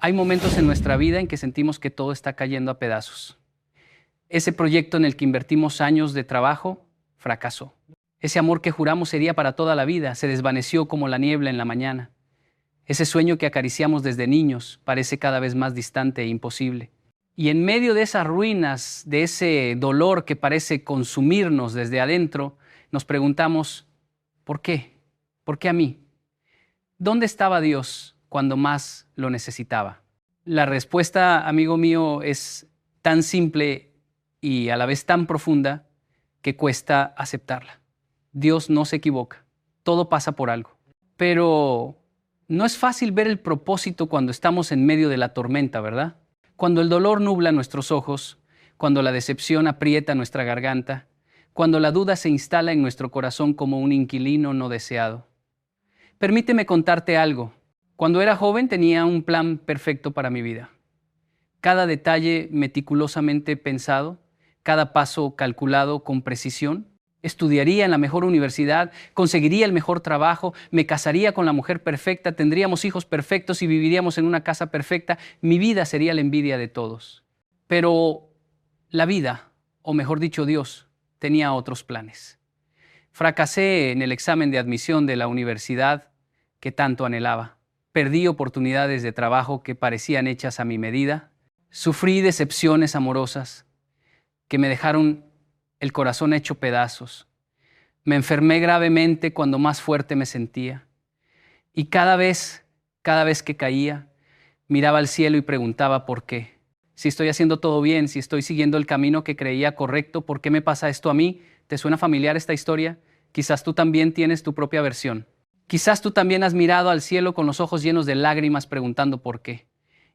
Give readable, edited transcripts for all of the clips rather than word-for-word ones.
Hay momentos en nuestra vida en que sentimos que todo está cayendo a pedazos. Ese proyecto en el que invertimos años de trabajo fracasó. Ese amor que juramos sería para toda la vida se desvaneció como la niebla en la mañana. Ese sueño que acariciamos desde niños parece cada vez más distante e imposible. Y en medio de esas ruinas, de ese dolor que parece consumirnos desde adentro, nos preguntamos, ¿por qué? ¿Por qué a mí? ¿Dónde estaba Dios cuando más lo necesitaba? La respuesta, amigo mío, es tan simple y a la vez tan profunda que cuesta aceptarla. Dios no se equivoca, todo pasa por algo. Pero no es fácil ver el propósito cuando estamos en medio de la tormenta, ¿verdad? Cuando el dolor nubla nuestros ojos, cuando la decepción aprieta nuestra garganta, cuando la duda se instala en nuestro corazón como un inquilino no deseado. Permíteme contarte algo. Cuando era joven tenía un plan perfecto para mi vida. Cada detalle meticulosamente pensado, cada paso calculado con precisión. Estudiaría en la mejor universidad, conseguiría el mejor trabajo, me casaría con la mujer perfecta, tendríamos hijos perfectos y viviríamos en una casa perfecta. Mi vida sería la envidia de todos. Pero la vida, o mejor dicho Dios, tenía otros planes. Fracasé en el examen de admisión de la universidad que tanto anhelaba. Perdí oportunidades de trabajo que parecían hechas a mi medida. Sufrí decepciones amorosas que me dejaron el corazón hecho pedazos. Me enfermé gravemente cuando más fuerte me sentía. Y cada vez que caía, miraba al cielo y preguntaba por qué. Si estoy haciendo todo bien, si estoy siguiendo el camino que creía correcto, ¿por qué me pasa esto a mí? ¿Te suena familiar esta historia? Quizás tú también tienes tu propia versión. Quizás tú también has mirado al cielo con los ojos llenos de lágrimas preguntando por qué.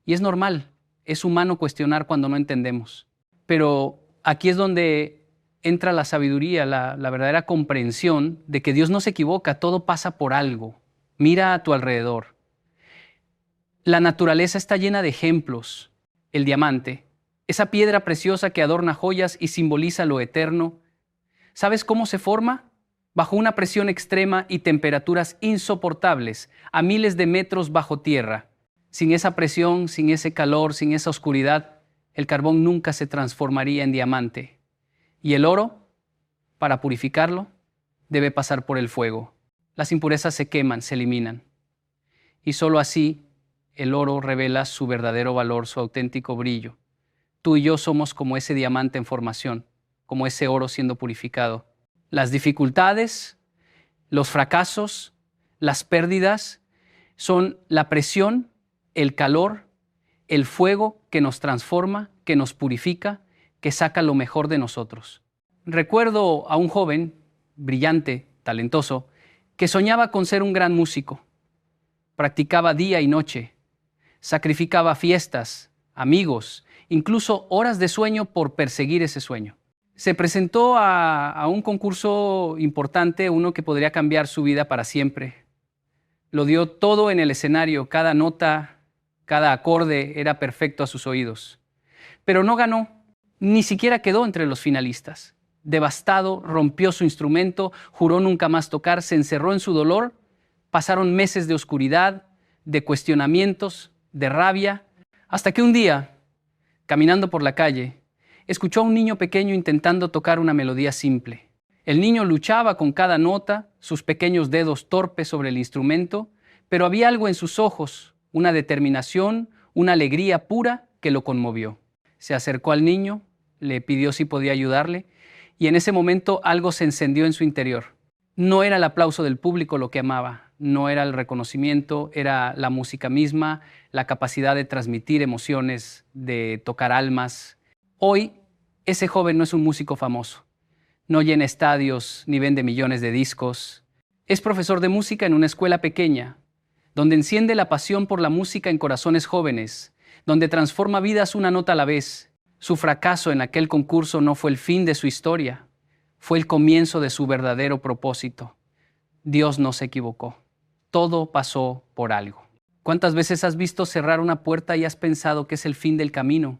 Y es normal, es humano cuestionar cuando no entendemos. Pero aquí es donde entra la sabiduría, la verdadera comprensión de que Dios no se equivoca, todo pasa por algo. Mira a tu alrededor. La naturaleza está llena de ejemplos. El diamante, esa piedra preciosa que adorna joyas y simboliza lo eterno. ¿Sabes cómo se forma? Bajo una presión extrema y temperaturas insoportables, a miles de metros bajo tierra. Sin esa presión, sin ese calor, sin esa oscuridad, el carbón nunca se transformaría en diamante. Y el oro, para purificarlo, debe pasar por el fuego. Las impurezas se queman, se eliminan. Y solo así el oro revela su verdadero valor, su auténtico brillo. Tú y yo somos como ese diamante en formación, como ese oro siendo purificado. Las dificultades, los fracasos, las pérdidas son la presión, el calor, el fuego que nos transforma, que nos purifica, que saca lo mejor de nosotros. Recuerdo a un joven, brillante, talentoso, que soñaba con ser un gran músico. Practicaba día y noche, sacrificaba fiestas, amigos, incluso horas de sueño por perseguir ese sueño. Se presentó a un concurso importante, uno que podría cambiar su vida para siempre. Lo dio todo en el escenario, cada nota, cada acorde era perfecto a sus oídos. Pero no ganó, ni siquiera quedó entre los finalistas. Devastado, rompió su instrumento, juró nunca más tocar, se encerró en su dolor. Pasaron meses de oscuridad, de cuestionamientos, de rabia, hasta que un día, caminando por la calle, escuchó a un niño pequeño intentando tocar una melodía simple. El niño luchaba con cada nota, sus pequeños dedos torpes sobre el instrumento, pero había algo en sus ojos, una determinación, una alegría pura que lo conmovió. Se acercó al niño, le pidió si podía ayudarle, y en ese momento algo se encendió en su interior. No era el aplauso del público lo que amaba, no era el reconocimiento, era la música misma, la capacidad de transmitir emociones, de tocar almas. Hoy, ese joven no es un músico famoso, no llena estadios ni vende millones de discos. Es profesor de música en una escuela pequeña, donde enciende la pasión por la música en corazones jóvenes, donde transforma vidas una nota a la vez. Su fracaso en aquel concurso no fue el fin de su historia, fue el comienzo de su verdadero propósito. Dios no se equivocó. Todo pasó por algo. ¿Cuántas veces has visto cerrar una puerta y has pensado que es el fin del camino?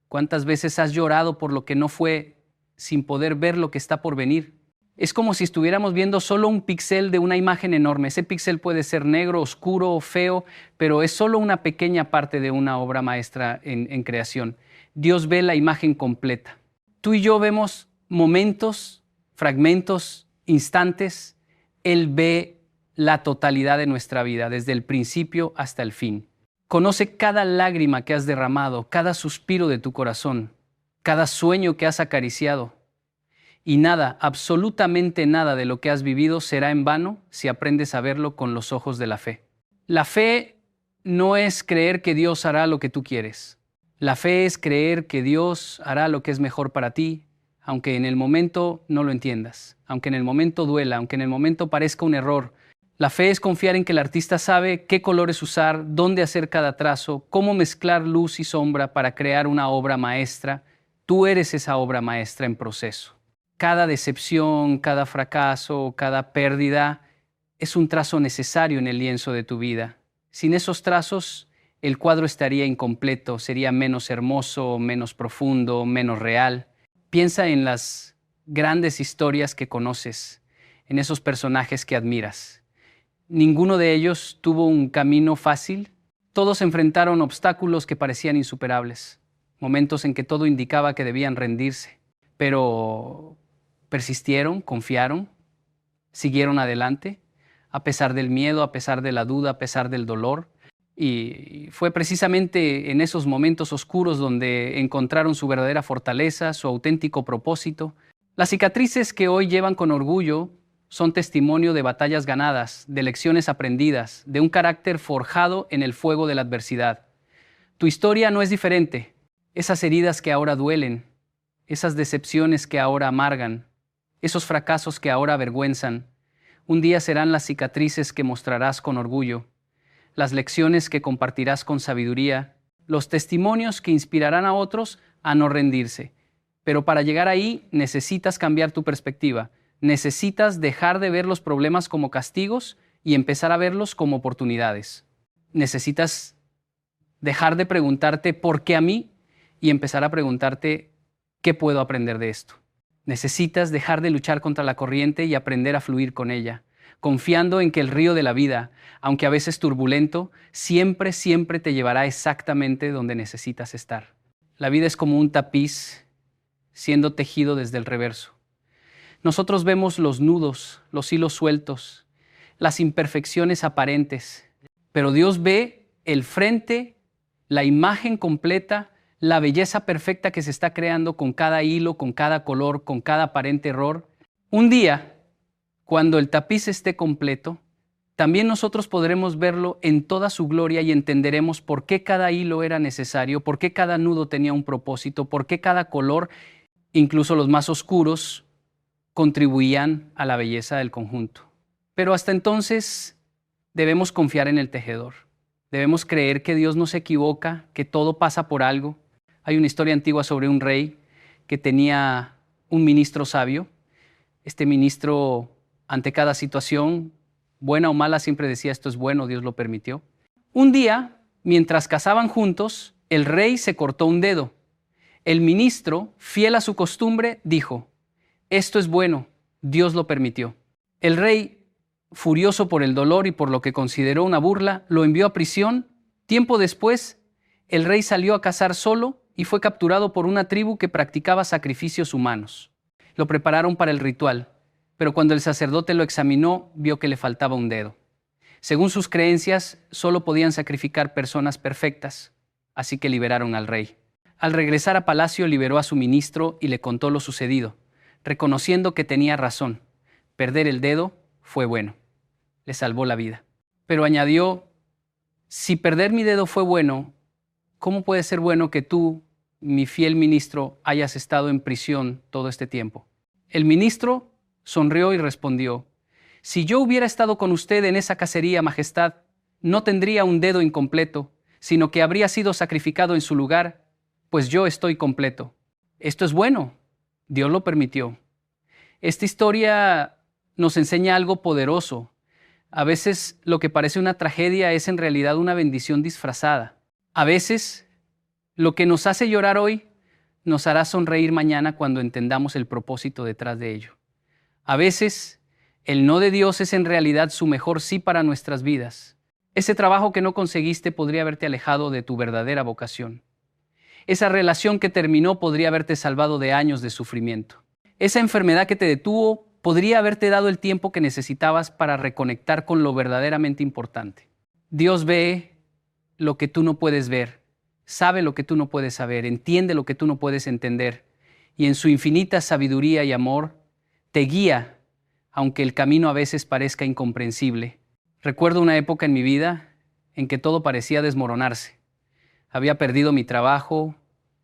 ¿Cuántas veces has llorado por lo que no fue sin poder ver lo que está por venir? Es como si estuviéramos viendo solo un píxel de una imagen enorme. Ese píxel puede ser negro, oscuro o feo, pero es solo una pequeña parte de una obra maestra en creación. Dios ve la imagen completa. Tú y yo vemos momentos, fragmentos, instantes. Él ve la totalidad de nuestra vida, desde el principio hasta el fin. Conoce cada lágrima que has derramado, cada suspiro de tu corazón, cada sueño que has acariciado. Y nada, absolutamente nada de lo que has vivido será en vano si aprendes a verlo con los ojos de la fe. La fe no es creer que Dios hará lo que tú quieres. La fe es creer que Dios hará lo que es mejor para ti, aunque en el momento no lo entiendas, aunque en el momento duela, aunque en el momento parezca un error. La fe es confiar en que el artista sabe qué colores usar, dónde hacer cada trazo, cómo mezclar luz y sombra para crear una obra maestra. Tú eres esa obra maestra en proceso. Cada decepción, cada fracaso, cada pérdida es un trazo necesario en el lienzo de tu vida. Sin esos trazos, el cuadro estaría incompleto, sería menos hermoso, menos profundo, menos real. Piensa en las grandes historias que conoces, en esos personajes que admiras. Ninguno de ellos tuvo un camino fácil. Todos enfrentaron obstáculos que parecían insuperables, momentos en que todo indicaba que debían rendirse, pero persistieron, confiaron, siguieron adelante, a pesar del miedo, a pesar de la duda, a pesar del dolor. Y fue precisamente en esos momentos oscuros donde encontraron su verdadera fortaleza, su auténtico propósito. Las cicatrices que hoy llevan con orgullo son testimonio de batallas ganadas, de lecciones aprendidas, de un carácter forjado en el fuego de la adversidad. Tu historia no es diferente. Esas heridas que ahora duelen, esas decepciones que ahora amargan, esos fracasos que ahora avergüenzan, un día serán las cicatrices que mostrarás con orgullo, las lecciones que compartirás con sabiduría, los testimonios que inspirarán a otros a no rendirse. Pero para llegar ahí necesitas cambiar tu perspectiva, necesitas dejar de ver los problemas como castigos y empezar a verlos como oportunidades. Necesitas dejar de preguntarte ¿por qué a mí? Y empezar a preguntarte ¿qué puedo aprender de esto? Necesitas dejar de luchar contra la corriente y aprender a fluir con ella, confiando en que el río de la vida, aunque a veces turbulento, siempre, siempre te llevará exactamente donde necesitas estar. La vida es como un tapiz siendo tejido desde el reverso. Nosotros vemos los nudos, los hilos sueltos, las imperfecciones aparentes, pero Dios ve el frente, la imagen completa, la belleza perfecta que se está creando con cada hilo, con cada color, con cada aparente error. Un día, cuando el tapiz esté completo, también nosotros podremos verlo en toda su gloria y entenderemos por qué cada hilo era necesario, por qué cada nudo tenía un propósito, por qué cada color, incluso los más oscuros, contribuían a la belleza del conjunto. Pero hasta entonces debemos confiar en el tejedor. Debemos creer que Dios no se equivoca, que todo pasa por algo. Hay una historia antigua sobre un rey que tenía un ministro sabio. Este ministro, ante cada situación, buena o mala, siempre decía: esto es bueno, Dios lo permitió. Un día, mientras cazaban juntos, el rey se cortó un dedo. El ministro, fiel a su costumbre, dijo: esto es bueno, Dios lo permitió. El rey, furioso por el dolor y por lo que consideró una burla, lo envió a prisión. Tiempo después, el rey salió a cazar solo y fue capturado por una tribu que practicaba sacrificios humanos. Lo prepararon para el ritual, pero cuando el sacerdote lo examinó, vio que le faltaba un dedo. Según sus creencias, solo podían sacrificar personas perfectas, así que liberaron al rey. Al regresar a palacio, liberó a su ministro y le contó lo sucedido, reconociendo que tenía razón. Perder el dedo fue bueno. Le salvó la vida. Pero añadió: si perder mi dedo fue bueno, ¿cómo puede ser bueno que tú, mi fiel ministro, hayas estado en prisión todo este tiempo? El ministro sonrió y respondió: si yo hubiera estado con usted en esa cacería, majestad, no tendría un dedo incompleto, sino que habría sido sacrificado en su lugar, pues yo estoy completo. Esto es bueno. Dios lo permitió. Esta historia nos enseña algo poderoso. A veces lo que parece una tragedia es en realidad una bendición disfrazada. A veces lo que nos hace llorar hoy nos hará sonreír mañana cuando entendamos el propósito detrás de ello. A veces, el no de Dios es en realidad su mejor sí para nuestras vidas. Ese trabajo que no conseguiste podría haberte alejado de tu verdadera vocación. Esa relación que terminó podría haberte salvado de años de sufrimiento. Esa enfermedad que te detuvo podría haberte dado el tiempo que necesitabas para reconectar con lo verdaderamente importante. Dios ve lo que tú no puedes ver, sabe lo que tú no puedes saber, entiende lo que tú no puedes entender, y en su infinita sabiduría y amor te guía, aunque el camino a veces parezca incomprensible. Recuerdo una época en mi vida en que todo parecía desmoronarse. Había perdido mi trabajo,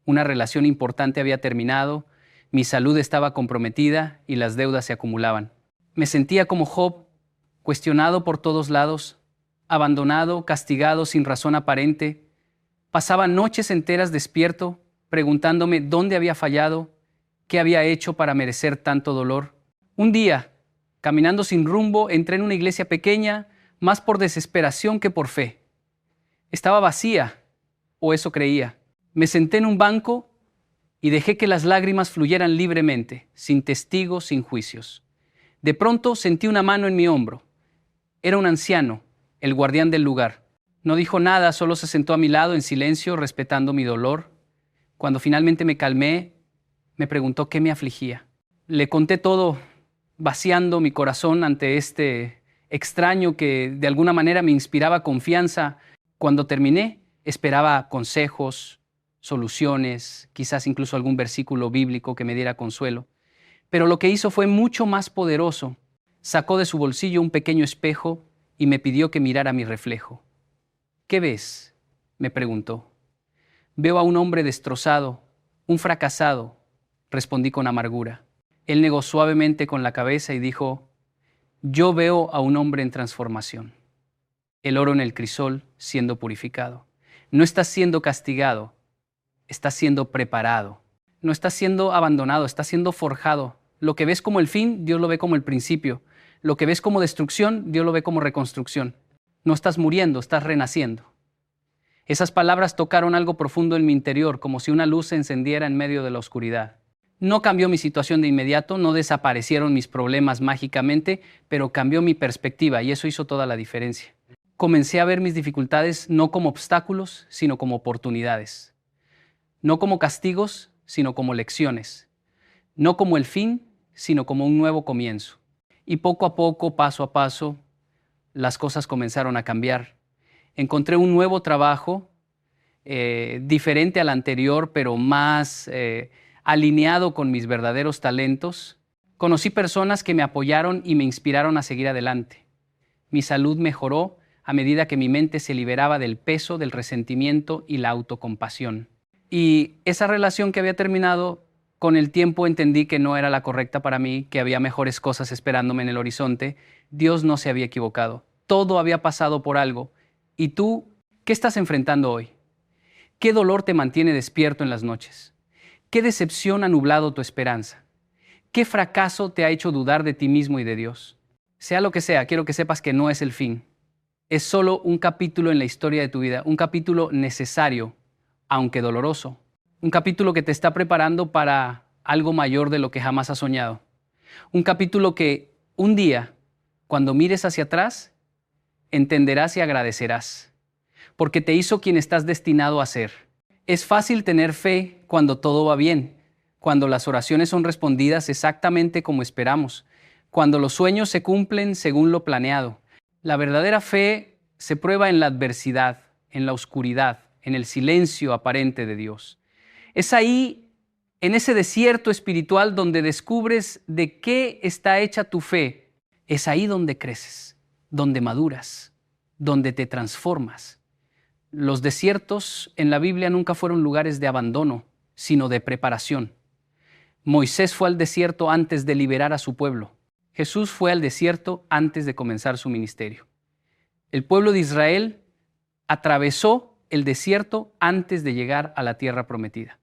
una relación importante había terminado, mi salud estaba comprometida y las deudas se acumulaban. Me sentía como Job, cuestionado por todos lados, abandonado, castigado sin razón aparente. Pasaba noches enteras despierto, preguntándome dónde había fallado, qué había hecho para merecer tanto dolor. Un día, caminando sin rumbo, entré en una iglesia pequeña, más por desesperación que por fe. Estaba vacía, o eso creía. Me senté en un banco y dejé que las lágrimas fluyeran libremente, sin testigos, sin juicios. De pronto sentí una mano en mi hombro. Era un anciano, el guardián del lugar. No dijo nada, solo se sentó a mi lado en silencio, respetando mi dolor. Cuando finalmente me calmé, me preguntó qué me afligía. Le conté todo, vaciando mi corazón ante este extraño que de alguna manera me inspiraba confianza. Cuando terminé, esperaba consejos, soluciones, quizás incluso algún versículo bíblico que me diera consuelo. Pero lo que hizo fue mucho más poderoso. Sacó de su bolsillo un pequeño espejo y me pidió que mirara mi reflejo. ¿Qué ves?, me preguntó. Veo a un hombre destrozado, un fracasado, respondí con amargura. Él negó suavemente con la cabeza y dijo, yo veo a un hombre en transformación. El oro en el crisol siendo purificado. No estás siendo castigado, estás siendo preparado. No estás siendo abandonado, estás siendo forjado. Lo que ves como el fin, Dios lo ve como el principio. Lo que ves como destrucción, Dios lo ve como reconstrucción. No estás muriendo, estás renaciendo. Esas palabras tocaron algo profundo en mi interior, como si una luz se encendiera en medio de la oscuridad. No cambió mi situación de inmediato, no desaparecieron mis problemas mágicamente, pero cambió mi perspectiva y eso hizo toda la diferencia. Comencé a ver mis dificultades no como obstáculos, sino como oportunidades. No como castigos, sino como lecciones. No como el fin, sino como un nuevo comienzo. Y poco a poco, paso a paso, las cosas comenzaron a cambiar. Encontré un nuevo trabajo, diferente al anterior, pero más alineado con mis verdaderos talentos. Conocí personas que me apoyaron y me inspiraron a seguir adelante. Mi salud mejoró a medida que mi mente se liberaba del peso, del resentimiento y la autocompasión. Y esa relación que había terminado, con el tiempo entendí que no era la correcta para mí, que había mejores cosas esperándome en el horizonte. Dios no se había equivocado. Todo había pasado por algo. ¿Y tú qué estás enfrentando hoy? ¿Qué dolor te mantiene despierto en las noches? ¿Qué decepción ha nublado tu esperanza? ¿Qué fracaso te ha hecho dudar de ti mismo y de Dios? Sea lo que sea, quiero que sepas que no es el fin. Es solo un capítulo en la historia de tu vida, un capítulo necesario, aunque doloroso. Un capítulo que te está preparando para algo mayor de lo que jamás has soñado. Un capítulo que un día, cuando mires hacia atrás, entenderás y agradecerás, porque te hizo quien estás destinado a ser. Es fácil tener fe cuando todo va bien, cuando las oraciones son respondidas exactamente como esperamos, cuando los sueños se cumplen según lo planeado. La verdadera fe se prueba en la adversidad, en la oscuridad, en el silencio aparente de Dios. Es ahí, en ese desierto espiritual, donde descubres de qué está hecha tu fe. Es ahí donde creces, donde maduras, donde te transformas. Los desiertos en la Biblia nunca fueron lugares de abandono, sino de preparación. Moisés fue al desierto antes de liberar a su pueblo. Jesús fue al desierto antes de comenzar su ministerio. El pueblo de Israel atravesó el desierto antes de llegar a la tierra prometida.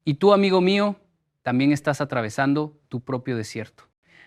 Y tú, amigo mío, también estás atravesando tu propio desierto.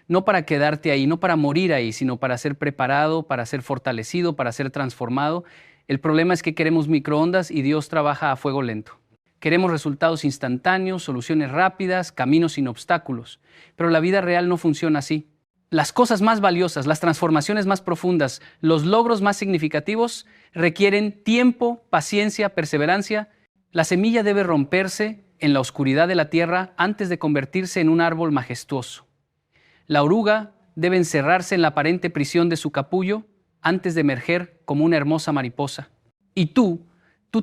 No para quedarte ahí, no para morir ahí, sino para ser preparado, para ser fortalecido, para ser transformado. El problema es que queremos microondas y Dios trabaja a fuego lento. Queremos resultados instantáneos, soluciones rápidas, caminos sin obstáculos. Pero la vida real no funciona así. Las cosas más valiosas, las transformaciones más profundas, los logros más significativos requieren tiempo, paciencia, perseverancia. La semilla debe romperse en la oscuridad de la tierra antes de convertirse en un árbol majestuoso. La oruga debe encerrarse en la aparente prisión de su capullo antes de emerger como una hermosa mariposa. Y tú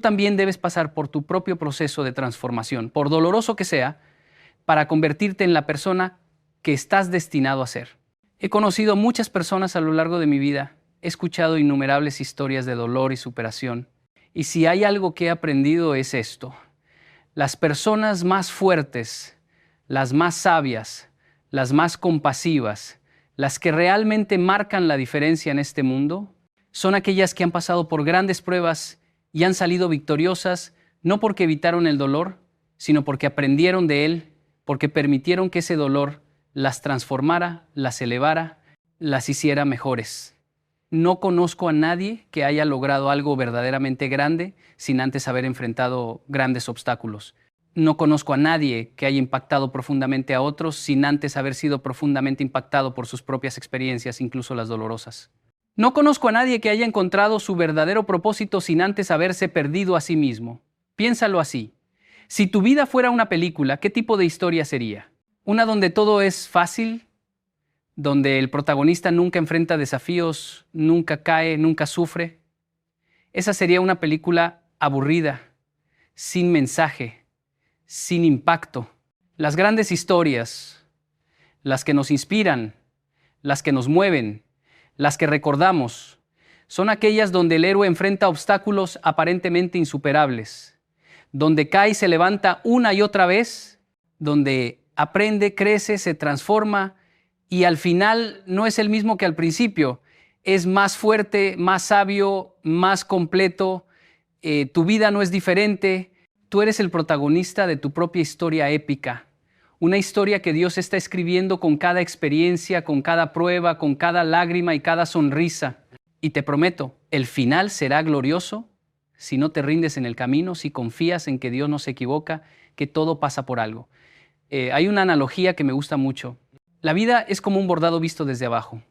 también debes pasar por tu propio proceso de transformación, por doloroso que sea, para convertirte en la persona que estás destinado a ser. He conocido muchas personas a lo largo de mi vida, he escuchado innumerables historias de dolor y superación, y si hay algo que he aprendido es esto: las personas más fuertes, las más sabias, las más compasivas, las que realmente marcan la diferencia en este mundo, son aquellas que han pasado por grandes pruebas y han salido victoriosas, no porque evitaron el dolor, sino porque aprendieron de él, porque permitieron que ese dolor las transformara, las elevara, las hiciera mejores. No conozco a nadie que haya logrado algo verdaderamente grande sin antes haber enfrentado grandes obstáculos. No conozco a nadie que haya impactado profundamente a otros sin antes haber sido profundamente impactado por sus propias experiencias, incluso las dolorosas. No conozco a nadie que haya encontrado su verdadero propósito sin antes haberse perdido a sí mismo. Piénsalo así. Si tu vida fuera una película, ¿qué tipo de historia sería? ¿Una donde todo es fácil? ¿Donde el protagonista nunca enfrenta desafíos, nunca cae, nunca sufre? Esa sería una película aburrida, sin mensaje, sin impacto. Las grandes historias, las que nos inspiran, las que nos mueven, las que recordamos, son aquellas donde el héroe enfrenta obstáculos aparentemente insuperables, donde cae y se levanta una y otra vez, donde aprende, crece, se transforma y al final no es el mismo que al principio. Es más fuerte, más sabio, más completo. Tu vida no es diferente. Tú eres el protagonista de tu propia historia épica. Una historia que Dios está escribiendo con cada experiencia, con cada prueba, con cada lágrima y cada sonrisa. Y te prometo, el final será glorioso si no te rindes en el camino, si confías en que Dios no se equivoca, que todo pasa por algo. Hay una analogía que me gusta mucho. La vida es como un bordado visto desde abajo.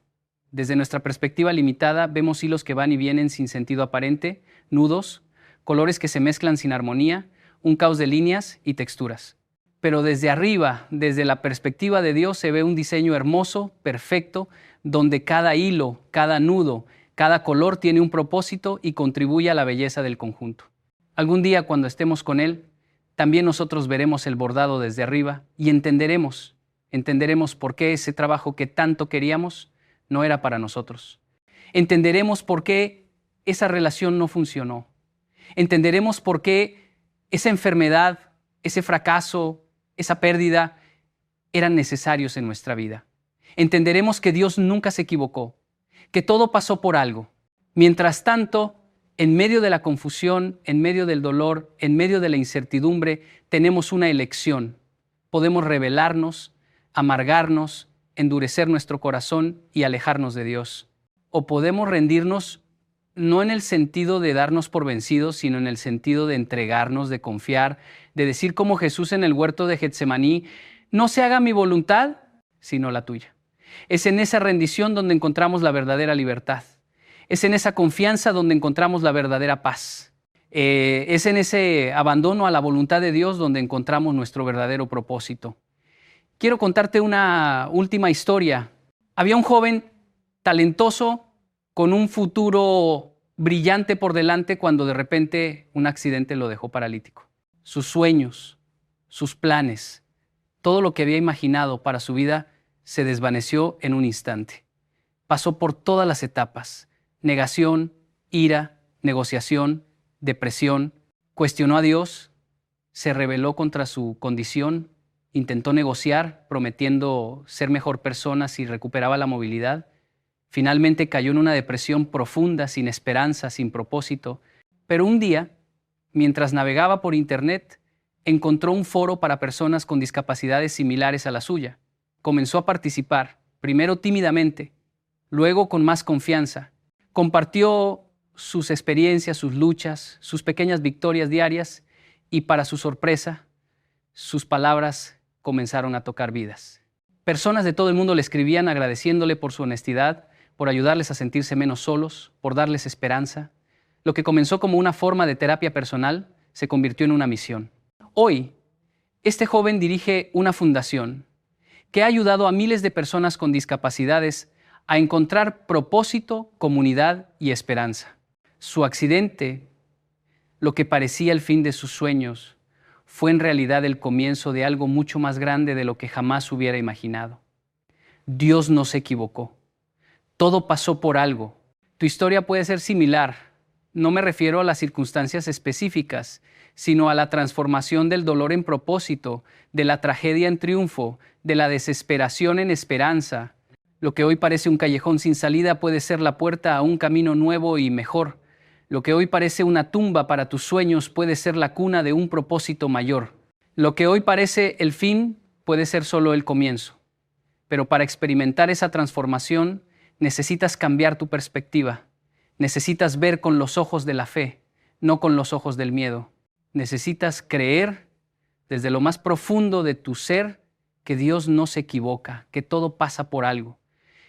Desde nuestra perspectiva limitada vemos hilos que van y vienen sin sentido aparente, nudos, colores que se mezclan sin armonía, un caos de líneas y texturas. Pero desde arriba, desde la perspectiva de Dios, se ve un diseño hermoso, perfecto, donde cada hilo, cada nudo, cada color tiene un propósito y contribuye a la belleza del conjunto. Algún día, cuando estemos con Él, también nosotros veremos el bordado desde arriba y entenderemos por qué ese trabajo que tanto queríamos no era para nosotros. Entenderemos por qué esa relación no funcionó. Entenderemos por qué esa enfermedad, ese fracaso, esa pérdida eran necesarios en nuestra vida. Entenderemos que Dios nunca se equivocó, que todo pasó por algo. Mientras tanto, en medio de la confusión, en medio del dolor, en medio de la incertidumbre, tenemos una elección. Podemos rebelarnos, amargarnos, endurecer nuestro corazón y alejarnos de Dios. O podemos rendirnos no en el sentido de darnos por vencidos, sino en el sentido de entregarnos, de confiar, de decir como Jesús en el huerto de Getsemaní: no se haga mi voluntad, sino la tuya. Es en esa rendición donde encontramos la verdadera libertad. Es en esa confianza donde encontramos la verdadera paz. Es en ese abandono a la voluntad de Dios donde encontramos nuestro verdadero propósito. Quiero contarte una última historia. Había un joven talentoso con un futuro brillante por delante cuando de repente un accidente lo dejó paralítico. Sus sueños, sus planes, todo lo que había imaginado para su vida se desvaneció en un instante. Pasó por todas las etapas: negación, ira, negociación, depresión. Cuestionó a Dios, se rebeló contra su condición, intentó negociar prometiendo ser mejor persona si recuperaba la movilidad. Finalmente cayó en una depresión profunda, sin esperanza, sin propósito. Pero un día, mientras navegaba por internet, encontró un foro para personas con discapacidades similares a la suya. Comenzó a participar, primero tímidamente, luego con más confianza. Compartió sus experiencias, sus luchas, sus pequeñas victorias diarias y para su sorpresa, sus palabras comenzaron a tocar vidas. Personas de todo el mundo le escribían agradeciéndole por su honestidad, por ayudarles a sentirse menos solos, por darles esperanza. Lo que comenzó como una forma de terapia personal se convirtió en una misión. Hoy, este joven dirige una fundación que ha ayudado a miles de personas con discapacidades a encontrar propósito, comunidad y esperanza. Su accidente, lo que parecía el fin de sus sueños, fue en realidad el comienzo de algo mucho más grande de lo que jamás hubiera imaginado. Dios no se equivocó. Todo pasó por algo. Tu historia puede ser similar. No me refiero a las circunstancias específicas, sino a la transformación del dolor en propósito, de la tragedia en triunfo, de la desesperación en esperanza. Lo que hoy parece un callejón sin salida puede ser la puerta a un camino nuevo y mejor. Lo que hoy parece una tumba para tus sueños puede ser la cuna de un propósito mayor. Lo que hoy parece el fin puede ser solo el comienzo. Pero para experimentar esa transformación, necesitas cambiar tu perspectiva. Necesitas ver con los ojos de la fe, no con los ojos del miedo. Necesitas creer desde lo más profundo de tu ser que Dios no se equivoca, que todo pasa por algo.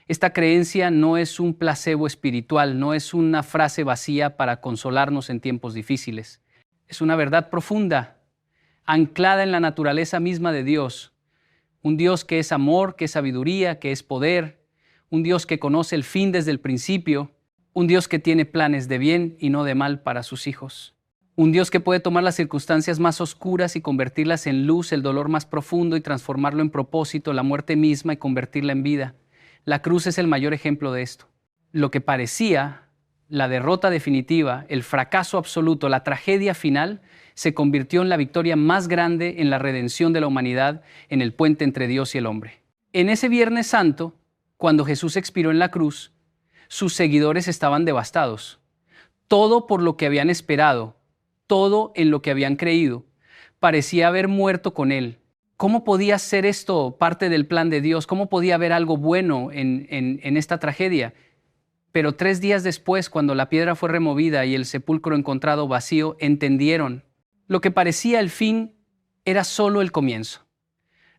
Esta creencia no es un placebo espiritual, no es una frase vacía para consolarnos en tiempos difíciles. Es una verdad profunda, anclada en la naturaleza misma de Dios. Un Dios que es amor, que es sabiduría, que es poder. Un Dios que conoce el fin desde el principio. Un Dios que tiene planes de bien y no de mal para sus hijos. Un Dios que puede tomar las circunstancias más oscuras y convertirlas en luz, el dolor más profundo y transformarlo en propósito, la muerte misma y convertirla en vida. La cruz es el mayor ejemplo de esto. Lo que parecía la derrota definitiva, el fracaso absoluto, la tragedia final, se convirtió en la victoria más grande en la redención de la humanidad, en el puente entre Dios y el hombre. En ese Viernes Santo, cuando Jesús expiró en la cruz, sus seguidores estaban devastados. Todo por lo que habían esperado, todo en lo que habían creído, parecía haber muerto con él. ¿Cómo podía ser esto parte del plan de Dios? ¿Cómo podía haber algo bueno en esta tragedia? Pero 3 días después, cuando la piedra fue removida y el sepulcro encontrado vacío, entendieron. Lo que parecía el fin era solo el comienzo.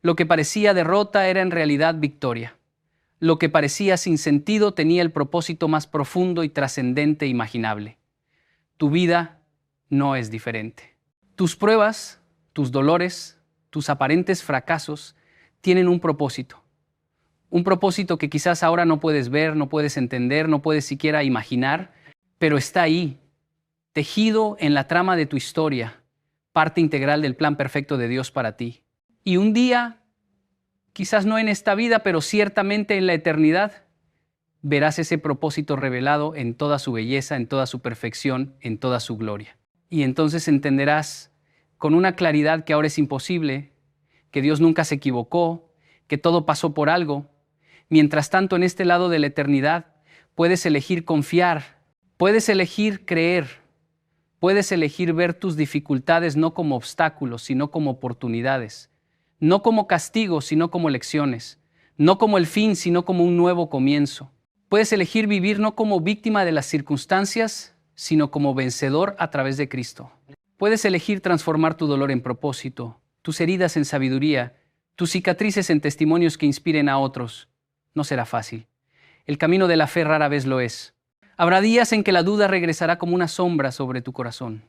Lo que parecía derrota era en realidad victoria. Lo que parecía sin sentido tenía el propósito más profundo y trascendente imaginable. Tu vida no es diferente. Tus pruebas, tus dolores, tus aparentes fracasos tienen un propósito. Un propósito que quizás ahora no puedes ver, no puedes entender, no puedes siquiera imaginar, pero está ahí, tejido en la trama de tu historia, parte integral del plan perfecto de Dios para ti. Y un día, quizás no en esta vida, pero ciertamente en la eternidad, verás ese propósito revelado en toda su belleza, en toda su perfección, en toda su gloria. Y entonces entenderás con una claridad que ahora es imposible, que Dios nunca se equivocó, que todo pasó por algo. Mientras tanto, en este lado de la eternidad, puedes elegir confiar, puedes elegir creer, puedes elegir ver tus dificultades no como obstáculos, sino como oportunidades, no como castigos, sino como lecciones, no como el fin, sino como un nuevo comienzo. Puedes elegir vivir no como víctima de las circunstancias, sino como vencedor a través de Cristo. Puedes elegir transformar tu dolor en propósito, tus heridas en sabiduría, tus cicatrices en testimonios que inspiren a otros. No será fácil. El camino de la fe rara vez lo es. Habrá días en que la duda regresará como una sombra sobre tu corazón.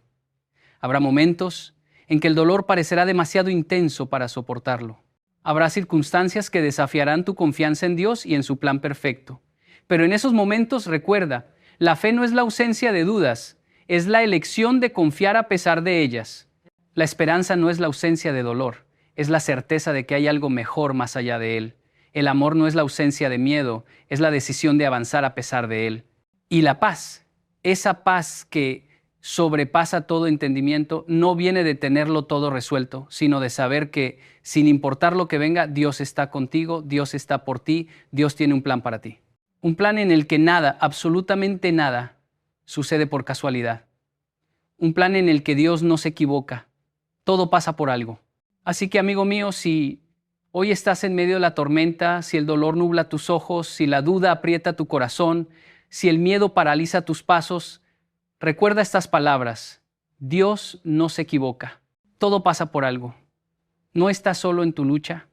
Habrá momentos en que el dolor parecerá demasiado intenso para soportarlo. Habrá circunstancias que desafiarán tu confianza en Dios y en su plan perfecto. Pero en esos momentos recuerda, la fe no es la ausencia de dudas, es la elección de confiar a pesar de ellas. La esperanza no es la ausencia de dolor, es la certeza de que hay algo mejor más allá de él. El amor no es la ausencia de miedo, es la decisión de avanzar a pesar de él. Y la paz, esa paz que sobrepasa todo entendimiento, no viene de tenerlo todo resuelto, sino de saber que sin importar lo que venga, Dios está contigo, Dios está por ti, Dios tiene un plan para ti. Un plan en el que nada, absolutamente nada, sucede por casualidad. Un plan en el que Dios no se equivoca. Todo pasa por algo. Así que, amigo mío, si hoy estás en medio de la tormenta, si el dolor nubla tus ojos, si la duda aprieta tu corazón, si el miedo paraliza tus pasos, recuerda estas palabras. Dios no se equivoca. todo pasa por algo. No estás solo en tu lucha,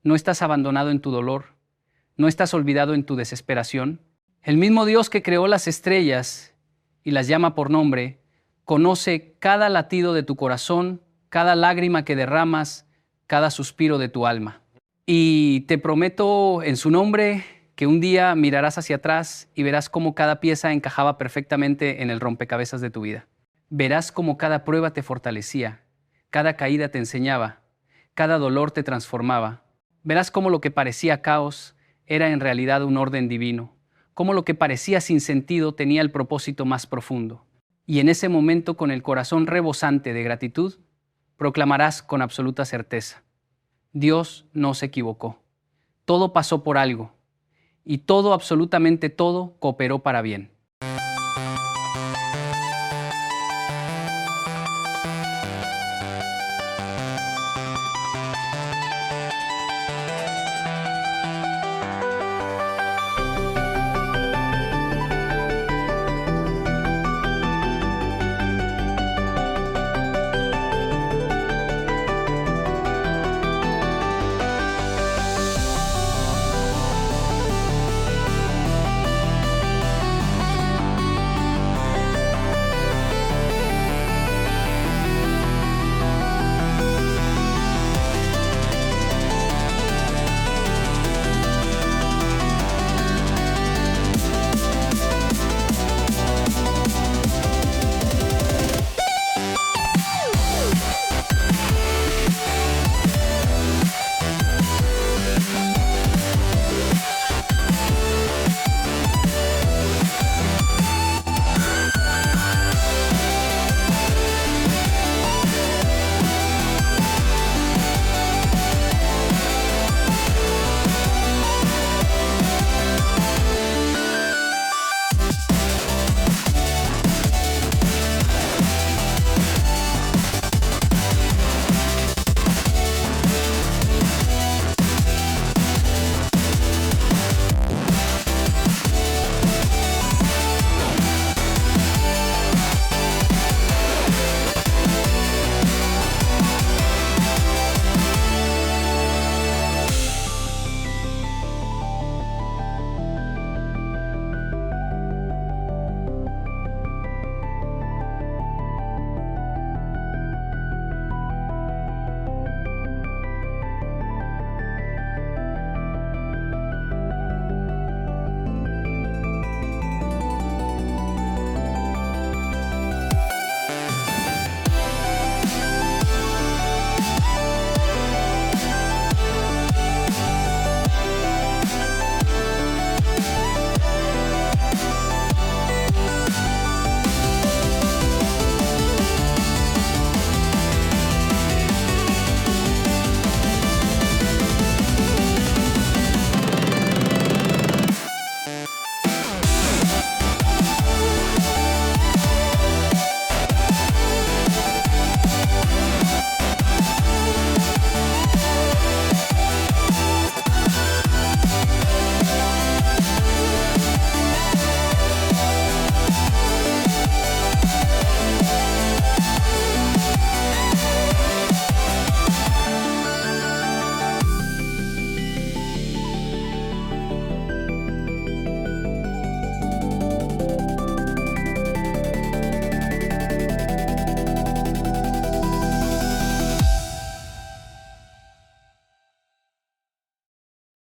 no estás abandonado en tu dolor, no estás olvidado en tu desesperación. El mismo Dios que creó las estrellas y las llama por nombre, conoce cada latido de tu corazón, cada lágrima que derramas, cada suspiro de tu alma. Y te prometo en su nombre que un día mirarás hacia atrás y verás cómo cada pieza encajaba perfectamente en el rompecabezas de tu vida. Verás cómo cada prueba te fortalecía, cada caída te enseñaba, cada dolor te transformaba. Verás cómo lo que parecía caos era en realidad un orden divino, cómo lo que parecía sin sentido tenía el propósito más profundo. Y en ese momento, con el corazón rebosante de gratitud, proclamarás con absoluta certeza: Dios no se equivocó. Todo pasó por algo, y todo, absolutamente todo, cooperó para bien.